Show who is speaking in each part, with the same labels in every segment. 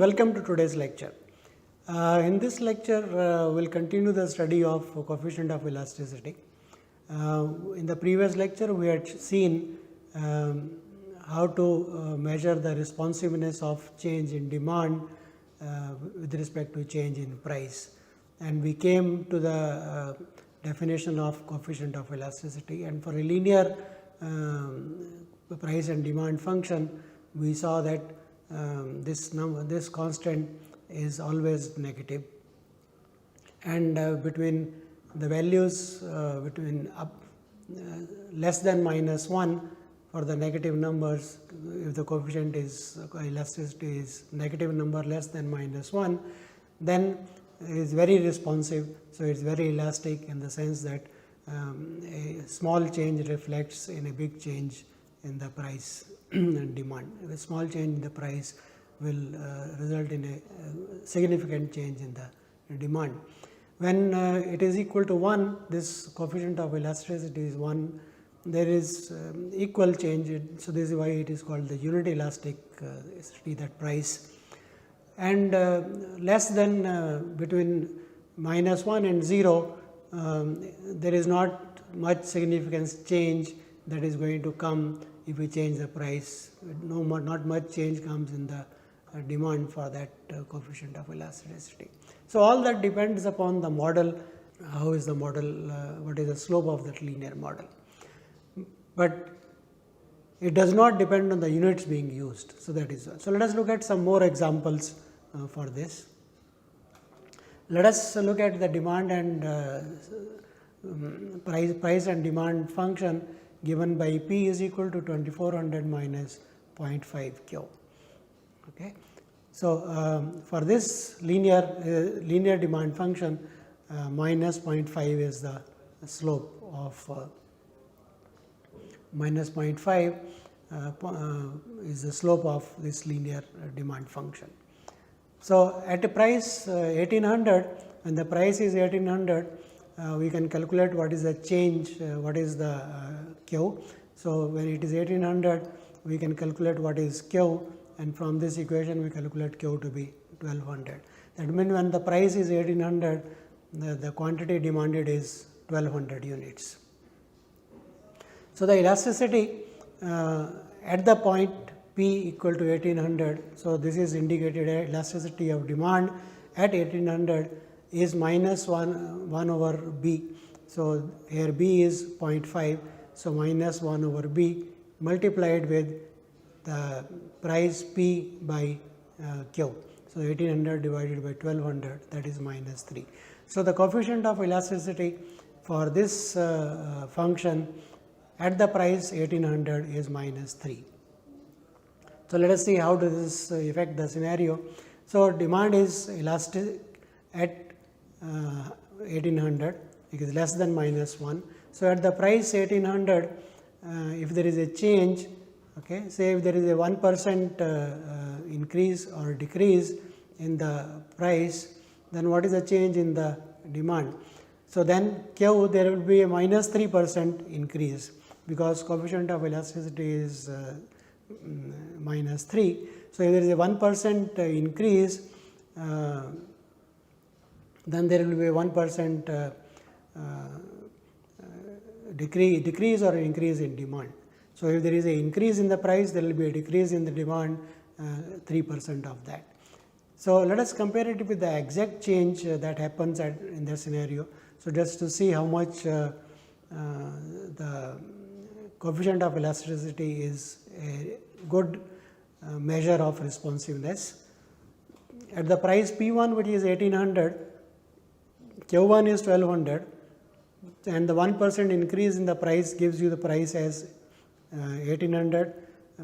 Speaker 1: Welcome to today's lecture. In this lecture, we'll continue the study of coefficient of elasticity. In the previous lecture, we had seen how to measure the responsiveness of change in demand with respect to change in price, and we came to the definition of coefficient of elasticity. And for a linear price and demand function, we saw that this constant is always negative, and between the values between less than -1 for the negative numbers, if the coefficient is elasticity is negative number less than -1, then it is very responsive. So, it is very elastic in the sense that a small change reflects in a big change in the price and demand. A small change in the price will result in a significant change in the demand. When it is equal to 1, this coefficient of elasticity is 1, there is equal change. So, this is why it is called the unit elasticity, that price. And less than between -1 and 0, there is not much significance change that is going to come if we change the price. Not much change comes in the demand for that coefficient of elasticity. So, all that depends upon the model. How is the model, what is the slope of that linear model, but it does not depend on the units being used. So, that is so. Let us look at some more examples for this. Let us look at the demand and price and demand function given by P is equal to 2400 minus 0.5 Q. Okay. So, for this linear demand function, minus 0.5 is the slope of minus 0.5 is the slope of this linear demand function. So, at a price 1800, when the price is 1800, we can calculate what is the change, what is the Q. So, when it is 1800, we can calculate what is Q, and from this equation we calculate Q to be 1200. That means, when the price is 1800, the quantity demanded is 1200 units. So, the elasticity at the point P equal to 1800. So, this is indicated elasticity of demand at 1800 is minus 1 over B. So, here B is 0.5. So, minus 1 over B multiplied with the price P by Q. So, 1800 divided by 1200, that is minus 3. So, the coefficient of elasticity for this function at the price 1800 is minus 3. So, let us see how does this affect the scenario. So, demand is elastic at 1800, it is less than minus 1. So, at the price 1800, if there is a change, okay, say if there is a 1% increase or decrease in the price, then what is the change in the demand? So, then Q, there will be a minus 3% increase, because coefficient of elasticity is minus 3. So, if there is a 1% increase, then there will be a 1% decrease or increase in demand. So, if there is an increase in the price, there will be a decrease in the demand, 3% of that. So, let us compare it with the exact change that happens in that scenario. So, just to see how much the coefficient of elasticity is a good measure of responsiveness. At the price P1, which is 1800, Q1 is 1200, and the 1% increase in the price gives you the price as 1800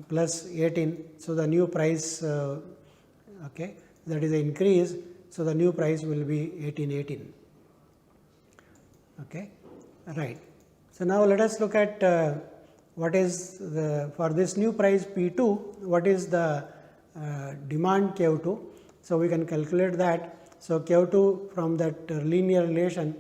Speaker 1: plus 18. So, the new price, okay, that is an increase. So, the new price will be 1818. Okay, right. So, now let us look at what is the, for this new price P2, what is the demand Q2. So, we can calculate that. So, Q2 from that linear relation,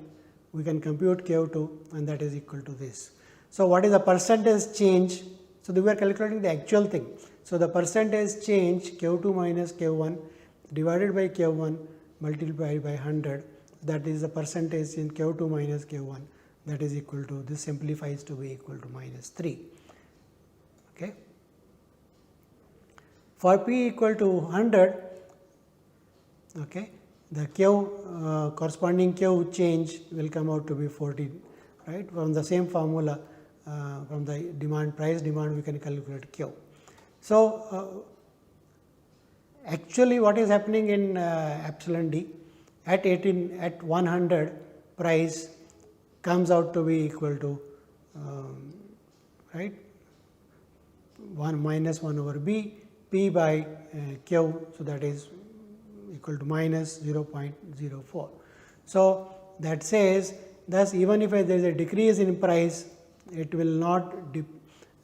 Speaker 1: we can compute Q2, and that is equal to this. So, what is the percentage change? So, we are calculating the actual thing. So, the percentage change Q2 minus Q1 divided by Q1 multiplied by 100, that is the percentage in Q2 minus Q1, that is equal to, this simplifies to be equal to minus 3. Okay. For P equal to 100, okay, the Q corresponding Q change will come out to be 14, right. From the same formula, from the demand, price demand, we can calculate Q. So, actually what is happening in epsilon d at 100, price comes out to be equal to right 1 minus 1 over b, p by q. So, that is equal to minus 0.04. So, that says, thus even if there is a decrease in price, it will not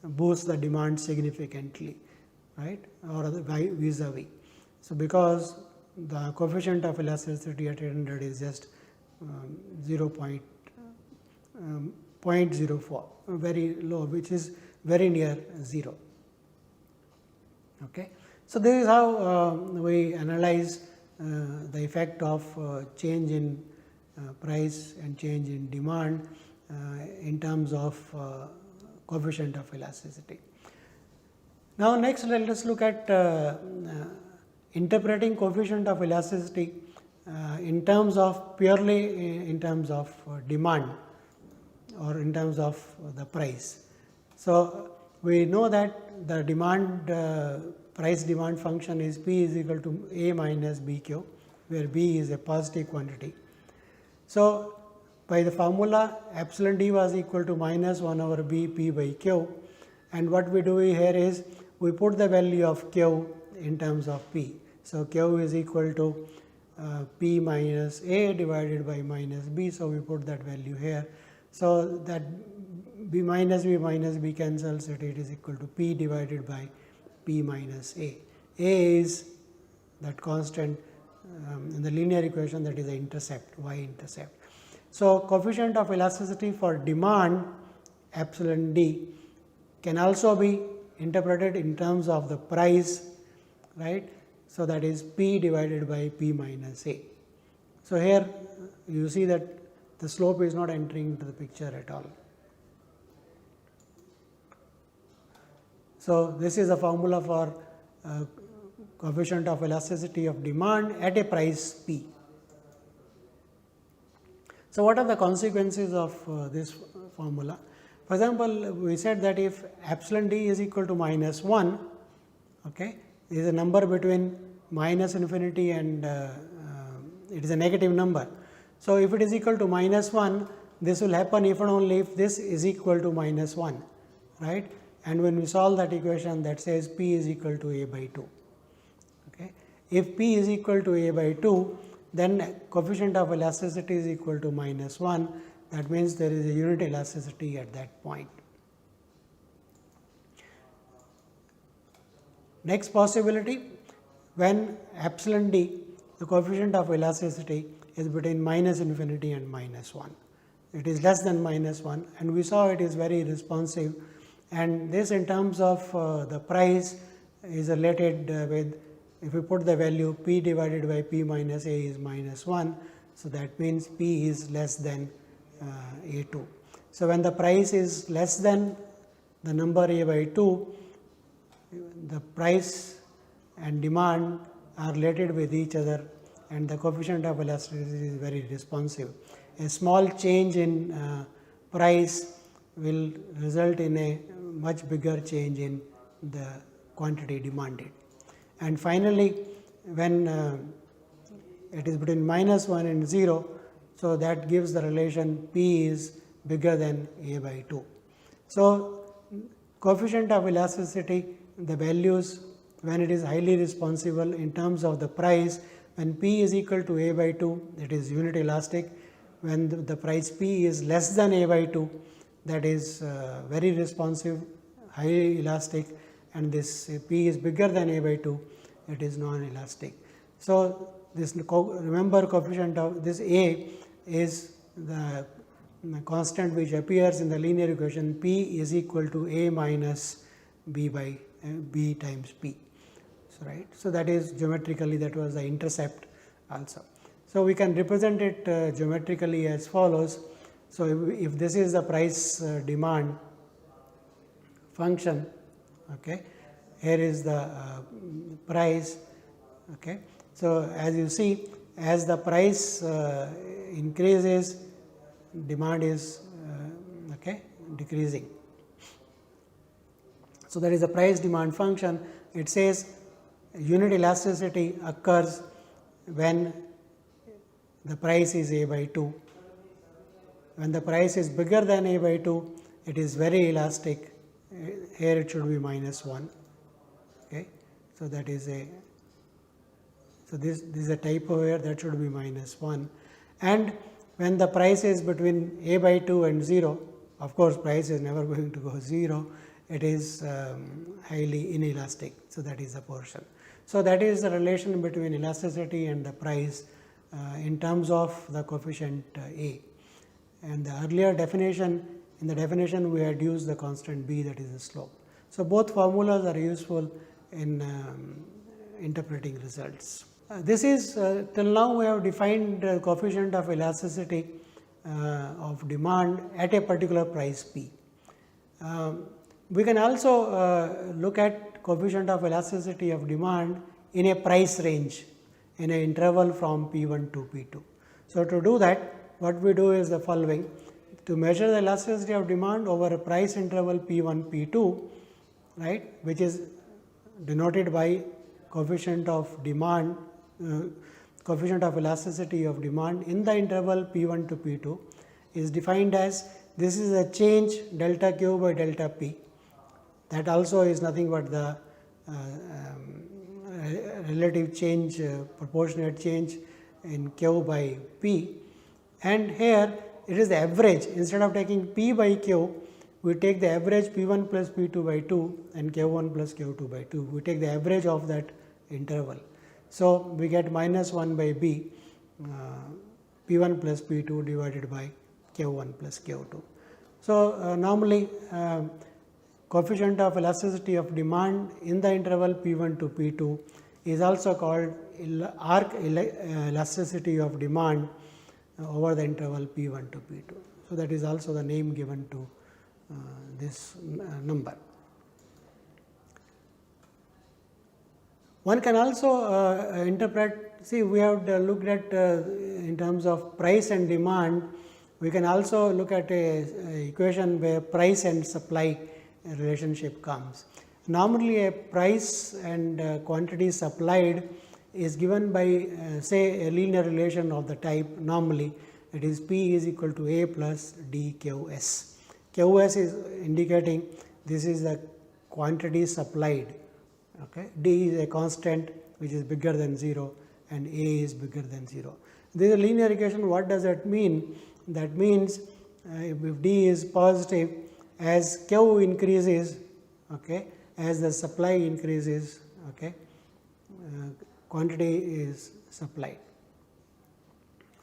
Speaker 1: boost the demand significantly, right, or vis-a-vis. So, because the coefficient of elasticity at 800 is just 0.04, very low, which is very near 0. Okay. So, this is how we analyze the effect of change in price and change in demand in terms of coefficient of elasticity. Now, next let us look at interpreting coefficient of elasticity in terms of purely in terms of demand or in terms of the price. So, we know that the demand price demand function is P is equal to A minus BQ, where B is a positive quantity. So, by the formula epsilon d was equal to minus 1 over B P by Q, and what we do here is we put the value of Q in terms of P. So, Q is equal to P minus A divided by minus B. So, we put that value here. So, that B minus B cancels it, it is equal to P divided by P minus A. A is that constant in the linear equation, that is the intercept, y intercept. So, coefficient of elasticity for demand epsilon d can also be interpreted in terms of the price, right. So, that is P divided by P minus A. So, here you see that the slope is not entering into the picture at all. So, this is a formula for coefficient of elasticity of demand at a price P. So, what are the consequences of this formula? For example, we said that if epsilon d is equal to minus 1, okay, there is a number between minus infinity and it is a negative number. So, if it is equal to minus 1, this will happen if and only if this is equal to minus 1, right. And when we solve that equation, that says P is equal to A by 2. Okay. If P is equal to A by 2, then coefficient of elasticity is equal to minus 1. That means there is a unit elasticity at that point. Next possibility, when epsilon d, the coefficient of elasticity is between minus infinity and minus 1. It is less than minus 1, and we saw it is very responsive, and this in terms of the price is related with, if we put the value P divided by P minus A is minus 1. So, that means P is less than A2. So, when the price is less than the number A by 2, the price and demand are related with each other, and the coefficient of elasticity is very responsive. A small change in price will result in a much bigger change in the quantity demanded. And finally, when it is between minus 1 and 0, so that gives the relation P is bigger than A by 2. So, coefficient of elasticity, the values when it is highly responsible in terms of the price, when P is equal to A by 2, it is unit elastic. When the price P is less than A by 2, that is very responsive, highly elastic, and this P is bigger than A by 2, it is non-elastic. So, this remember coefficient of this A is the constant which appears in the linear equation P is equal to A minus B by B times P. right. So, that is geometrically that was the intercept also. So, we can represent it geometrically as follows. So, if this is the price demand function, okay, here is the price. Okay. So, as you see, as the price increases, demand is decreasing. So, that is the price demand function. It says unit elasticity occurs when the price is A by 2. When the price is bigger than A by 2, it is very elastic. Here it should be minus 1. Okay. So, that is a, so this is a typo here, that should be minus 1. And when the price is between A by 2 and 0, of course, price is never going to go 0, it is highly inelastic. So, that is the portion. So, that is the relation between elasticity and the price in terms of the coefficient A. And the earlier definition, in the definition we had used the constant B, that is the slope. So, both formulas are useful in interpreting results. This is till now we have defined coefficient of elasticity of demand at a particular price P. We can also look at coefficient of elasticity of demand in a price range in an interval from P1 to P2. So, to do that, what we do is the following: to measure the elasticity of demand over a price interval P1 P2, right, which is denoted by coefficient of demand, coefficient of elasticity of demand in the interval P1 to P2 is defined as, this is a change delta Q by delta P. That also is nothing but the relative change, proportionate change in Q by P, and here it is the average. Instead of taking P by Q, we take the average P1 plus P2 by 2 and Q1 plus Q2 by 2. We take the average of that interval. So, we get minus 1 by B, P1 plus P2 divided by Q1 plus Q2. So, normally coefficient of elasticity of demand in the interval P1 to P2 is also called arc elasticity of demand over the interval P1 to P2. So, that is also the name given to this number. One can also interpret, see, we have looked at in terms of price and demand. We can also look at a equation where price and supply relationship comes. Normally, a price and quantity supplied is given by say a linear relation of the type, normally it is P is equal to A plus dQs. Qs is indicating this is the quantity supplied. Okay. D is a constant which is bigger than 0 and A is bigger than 0. This is a linear equation. What does that mean? That means if D is positive, as Q increases, okay, as the supply increases, okay, quantity is supplied.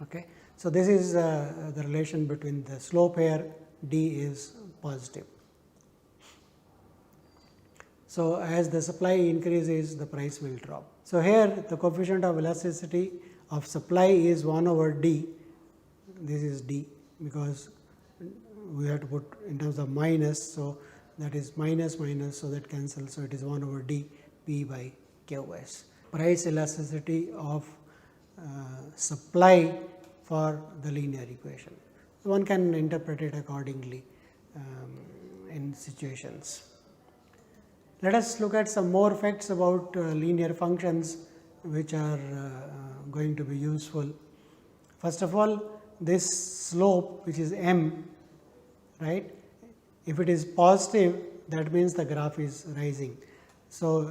Speaker 1: Okay. So, this is the relation between the slope here, D is positive. So, as the supply increases, the price will drop. So, here the coefficient of elasticity of supply is 1 over D, this is D, because we have to put in terms of minus. So, that is minus minus, so that cancels. So, it is 1 over D P by Qs. Price elasticity of supply for the linear equation. One can interpret it accordingly in situations. Let us look at some more facts about linear functions which are going to be useful. First of all, this slope which is m, right, if it is positive, that means the graph is rising. So,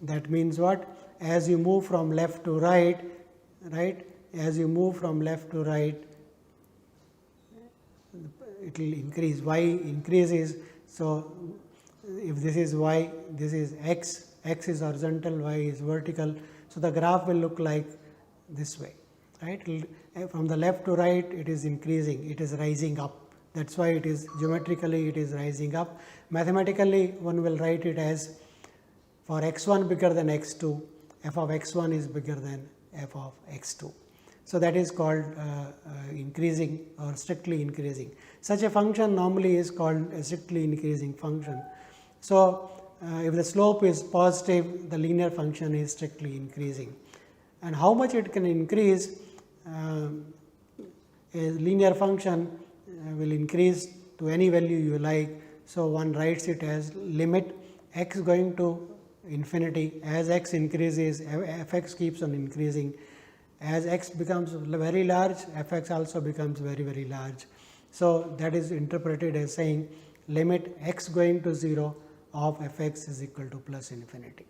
Speaker 1: that means what? As you move from left to right, as you move from left to right, it will increase, y increases. So, if this is y, this is x, x is horizontal, y is vertical. So, the graph will look like this way, right. From the left to right, it is increasing, it is rising up. That is why it is geometrically it is rising up. Mathematically, one will write it as for x1 bigger than x2, f of x1 is bigger than f of x2. So, that is called increasing or strictly increasing. Such a function normally is called a strictly increasing function. So, if the slope is positive, the linear function is strictly increasing. And how much it can increase, a linear function will increase to any value you like. So, one writes it as limit x going to infinity. As x increases, f x keeps on increasing. As x becomes very large, f x also becomes very, very large. So, that is interpreted as saying limit x going to 0 of f x is equal to plus infinity.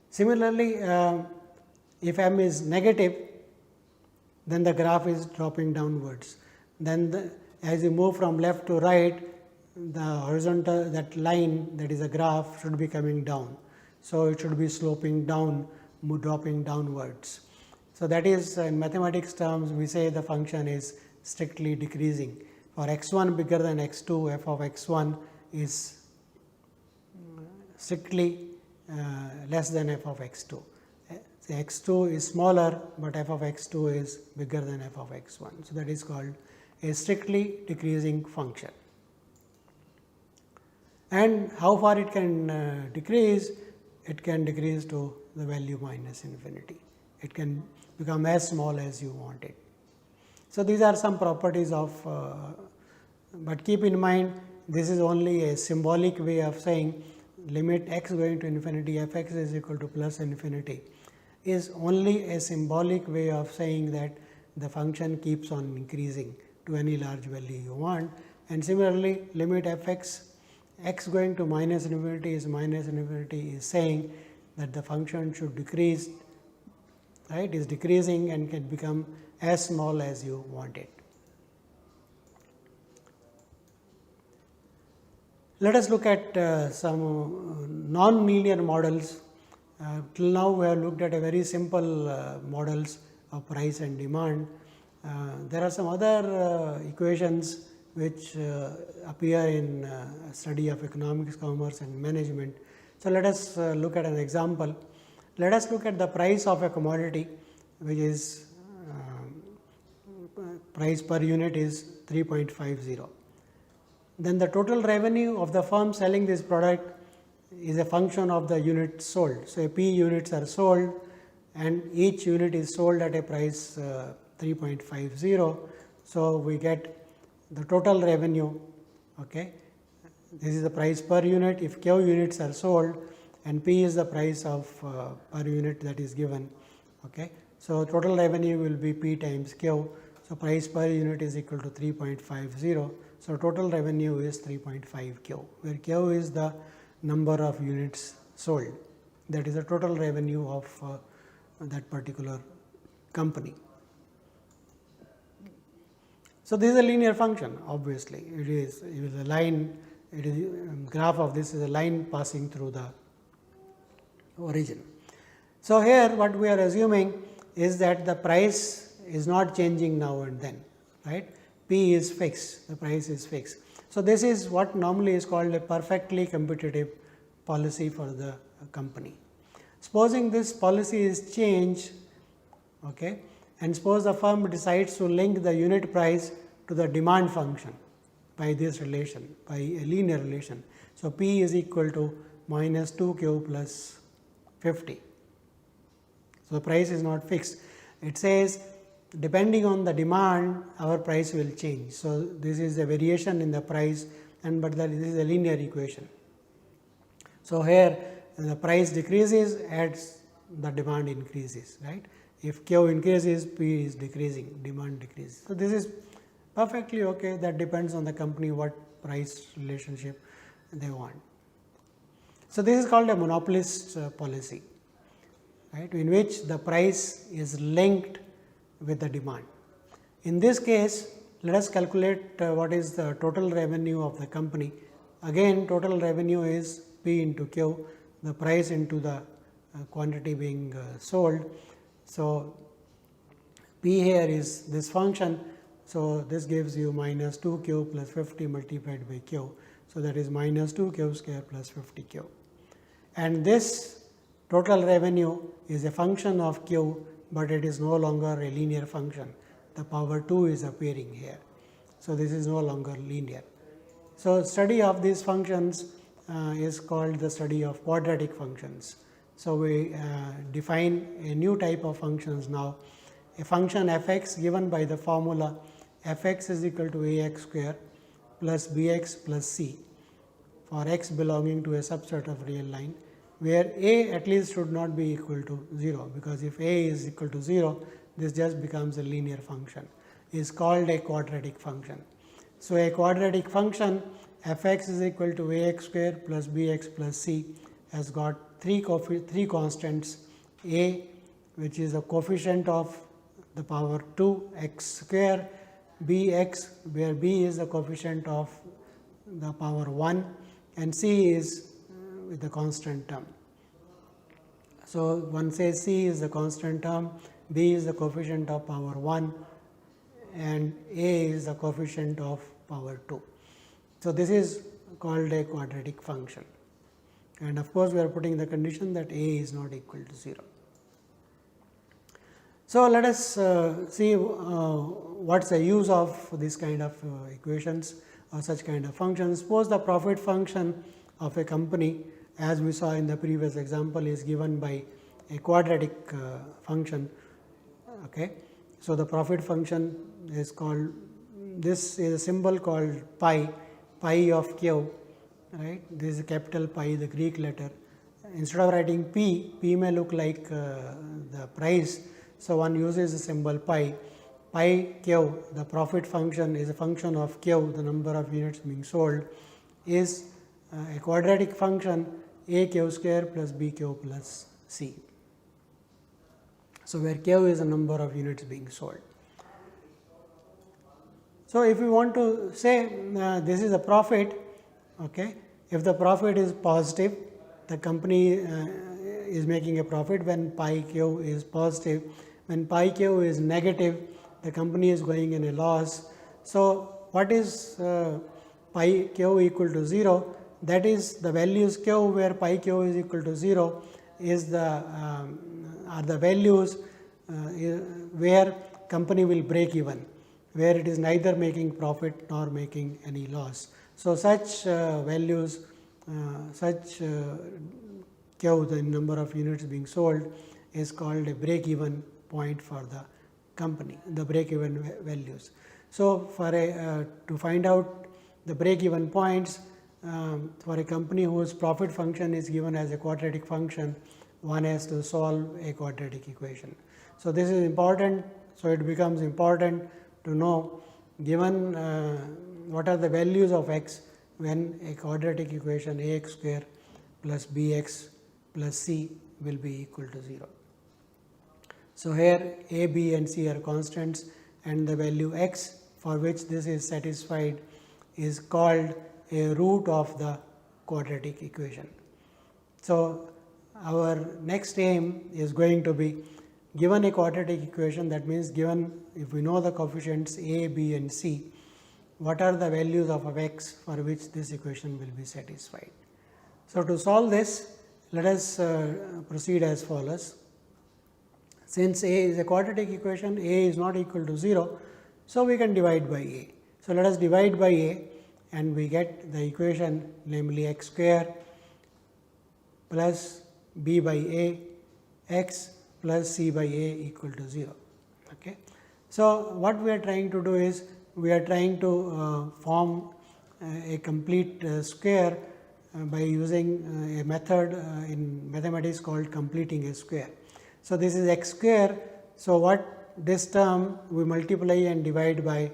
Speaker 1: Similarly, if m is negative, then the graph is dropping downwards. Then as you move from left to right, the horizontal, that line, that is a graph, should be coming down. So, it should be sloping down, dropping downwards. So, that is in mathematics terms we say the function is strictly decreasing. For x1 bigger than x2, f of x1 is strictly less than f of x2. So, x2 is smaller, but f of x2 is bigger than f of x1. So, that is called a strictly decreasing function. And how far it can decrease? It can decrease to the value minus infinity. It can become as small as you want it. So, these are some properties of, but keep in mind this is only a symbolic way of saying limit x going to infinity f x is equal to plus infinity is only a symbolic way of saying that the function keeps on increasing to any large value you want. And similarly, limit f x going to minus infinity is saying that the function should decrease, right, is decreasing and can become as small as you want it. Let us look at some non-linear models. Till now we have looked at a very simple models of price and demand. There are some other equations which appear in study of economics, commerce and management. So, let us look at an example. Let us look at the price of a commodity, which is price per unit is 3.50. Then the total revenue of the firm selling this product is a function of the unit sold. So, P units are sold and each unit is sold at a price 3.50. So, we get the total revenue. Okay. This is the price per unit if Q units are sold and P is the price of per unit that is given. Okay. So, total revenue will be P times Q. So, price per unit is equal to 3.50. So, total revenue is 3.5 Q, where Q is the number of units sold, that is the total revenue of that particular company. So, this is a linear function, obviously it is a line, it is graph of this is a line passing through the origin. So, here what we are assuming is that the price is not changing now and then, right. P is fixed, the price is fixed. So, this is what normally is called a perfectly competitive policy for the company. Supposing this policy is changed, okay, and suppose the firm decides to link the unit price to the demand function by this relation, by a linear relation. So, P is equal to minus 2Q plus 50. So, the price is not fixed. It says depending on the demand our price will change. So, this is a variation in the price and but this is a linear equation. So, here the price decreases as the demand increases, right. If Q increases, P is decreasing, demand decreases. So, this is perfectly okay, that depends on the company what price relationship they want. So, this is called a monopolist policy, right, in which the price is linked with the demand. In this case, let us calculate what is the total revenue of the company. Again, total revenue is P into Q, the price into the quantity being sold. So, P here is this function. So, this gives you minus 2Q plus 50 multiplied by Q. So, that is minus 2 q square plus 50 q, and this total revenue is a function of q, but it is no longer a linear function. The power 2 is appearing here. So, this is no longer linear. So, study of these functions is called the study of quadratic functions. So, we define a new type of functions now, a function f x given by the formula f x is equal to a x square plus b x plus c for x belonging to a subset of real line, where a at least should not be equal to 0, because if a is equal to 0, this just becomes a linear function, is called a quadratic function. So, a quadratic function f x is equal to a x square plus b x plus c has got three constants, a which is a coefficient of the power 2 x square, b x where b is the coefficient of the power 1, and c is with the constant term. So, one says c is the constant term, b is the coefficient of power 1, and a is the coefficient of power 2. So, this is called a quadratic function, and of course, we are putting the condition that a is not equal to 0. So, let us see what is the use of this kind of equations or such kind of functions. Suppose the profit function of a company, as we saw in the previous example, is given by a quadratic function. Okay. So, the profit function is called, this is a symbol called pi, pi of q, right. This is a capital pi, the Greek letter. Instead of writing p, p may look like the price. So, one uses the symbol pi, pi q, the profit function is a function of q, the number of units being sold, is a quadratic function a q square plus b q plus c. So, where q is the number of units being sold. So, if we want to say this is a profit, okay, if the profit is positive, the company is making a profit when pi q is positive. When pi q is negative, the company is going in a loss. So, what is pi q equal to 0? That is the values q where pi q is equal to 0 is the are the values where company will break even, where it is neither making profit nor making any loss. So, such values, such q, the number of units being sold, is called a break even point for the company, the break even values. So, for a to find out the break even points for a company whose profit function is given as a quadratic function, one has to solve a quadratic equation. So, this is important. So, it becomes important to know, given what are the values of x when a quadratic equation a x square plus b x plus c will be equal to 0. So, here a, b and c are constants, and the value x for which this is satisfied is called a root of the quadratic equation. So, our next aim is going to be, given a quadratic equation, that means given, if we know the coefficients a, b and c, what are the values of x for which this equation will be satisfied. So, to solve this, let us proceed as follows. Since a is a quadratic equation, a is not equal to 0, so we can divide by a. So, let us divide by a, and we get the equation, namely x square plus b by a x plus c by a equal to 0. Okay. So, what we are trying to do is, we are trying to form a complete square by using a method in mathematics called completing a square. So, this is x square. So, what this term we multiply and divide by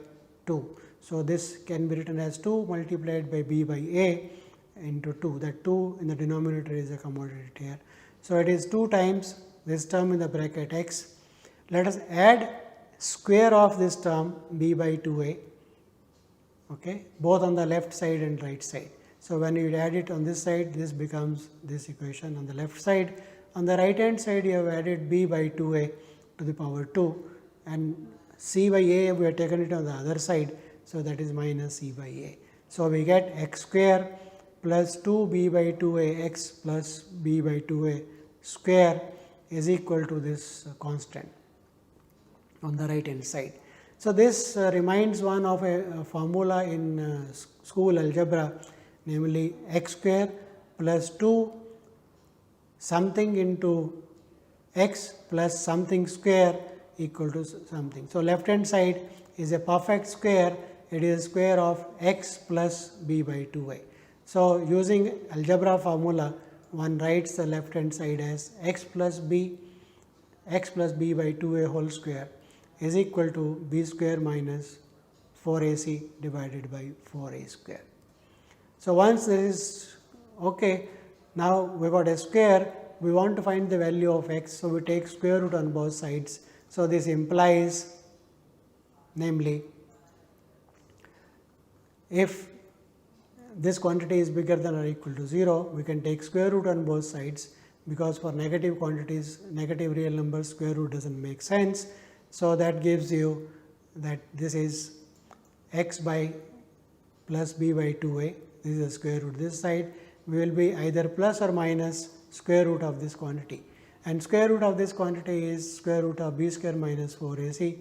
Speaker 1: 2. So, this can be written as 2 multiplied by b by a into 2, that 2 in the denominator is a commodity here. So, it is 2 times this term in the bracket x. Let us add square of this term b by 2a, okay, both on the left side and right side. So, when you add it on this side, this becomes this equation on the left side. On the right hand side, you have added b by 2a to the power 2, and c by a we have taken it on the other side. So, that is minus c by a. So, we get x square plus 2b by 2a x plus b by 2a square is equal to this constant on the right hand side. So, this reminds one of a formula in school algebra, namely x square plus 2 something into x plus something square equal to something. So, left hand side is a perfect square, it is square of x plus b by 2a. So, using algebra formula, one writes the left hand side as x plus b by 2a whole square is equal to b square minus 4ac divided by 4a square. So, once this is okay, now we got a square, we want to find the value of x. So, we take square root on both sides. So, this implies, namely, if this quantity is bigger than or equal to 0, we can take square root on both sides, because for negative quantities, negative real numbers, square root does not make sense. So, that gives you that this is x by plus b by 2a, this is the square root. This side we will be either plus or minus square root of this quantity, and square root of this quantity is square root of b square minus 4ac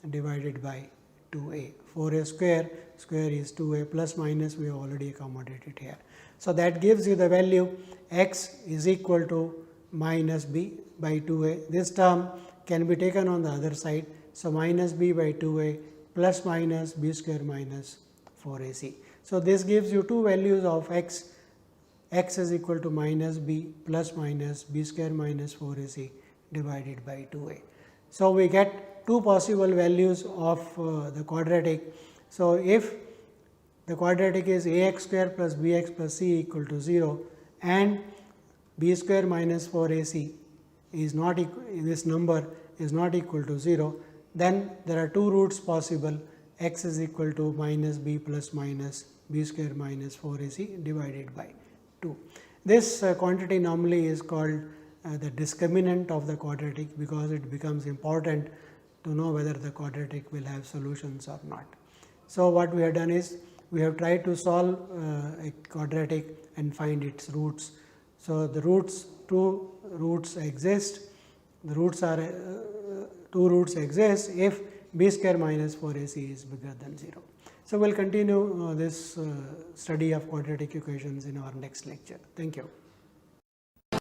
Speaker 1: divided by 2a. 4a square, square is 2a, plus minus we have already accommodated here. So, that gives you the value x is equal to minus b by 2a. This term can be taken on the other side. So, minus b by 2a plus minus b square minus 4ac. So, this gives you two values of x, x is equal to minus b plus minus b square minus 4ac divided by 2a. So, we get two possible values of the quadratic. So, if the quadratic is ax square plus bx plus c equal to 0 and b square minus 4ac is not equal, this number is not equal to 0, then there are two roots possible, x is equal to minus b plus minus b square minus 4ac divided by 2. This quantity normally is called the discriminant of the quadratic, because it becomes important to know whether the quadratic will have solutions or not. So, what we have done is we have tried to solve a quadratic and find its roots. So, the roots, two roots exist, the roots are two roots exist if b square minus 4ac is bigger than 0. So, we will continue this study of quadratic equations in our next lecture. Thank you.